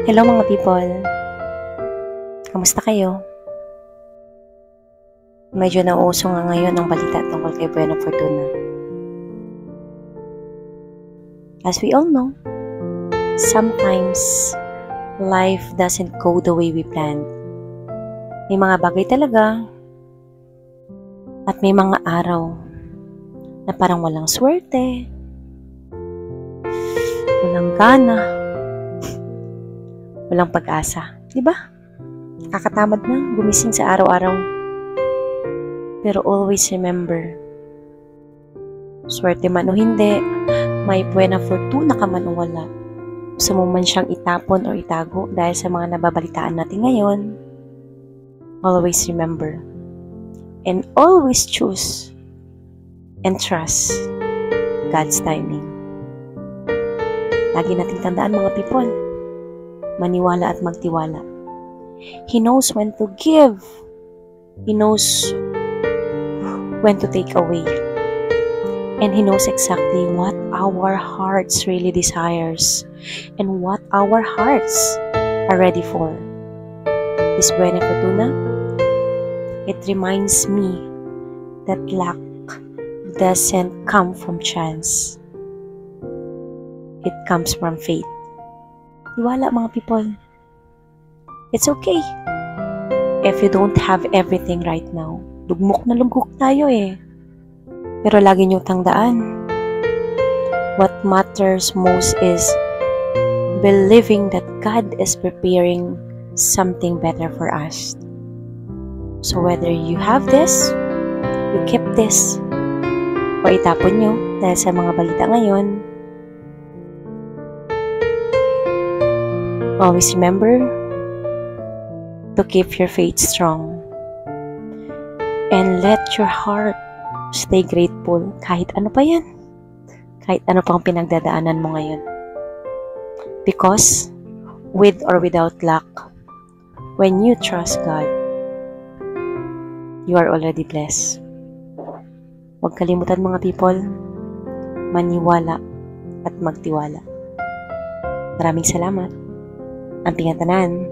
Hello mga people, kamusta kayo? Medyo nauuso nga ngayon ang balita tungkol kay Buena Fortuna. As we all know, sometimes life doesn't go the way we planned. May mga bagay talaga at may mga araw na parang walang swerte, walang gana, walang pag-asa. Diba? Kakatamad na gumising sa araw-araw. Pero always remember, swerte man o hindi, may buena fortuna ka man o wala. Gusto mo man siyang itapon o itago dahil sa mga nababalitaan natin ngayon, always remember and always choose and trust God's timing. Lagi nating tandaan mga people, maniwala at magtiwala. He knows when to give. He knows when to take away. And He knows exactly what our hearts really desires and what our hearts are ready for. This Buena Fortuna, it reminds me that luck doesn't come from chance. It comes from faith. Tiwala mga people. It's okay if you don't have everything right now. Lugmok na lugmok tayo eh. Pero lagi niyong tandaan, what matters most is believing that God is preparing something better for us. So whether you have this, you keep this, o itapon nyo dahil sa mga balita ngayon, always remember to keep your faith strong and let your heart stay grateful kahit ano pa yan, kahit ano pang pinagdadaanan mo ngayon. Because with or without luck, when you trust God, you are already blessed. Huwag kalimutan mga people, maniwala at magtiwala. Maraming salamat. Ang pingantanan.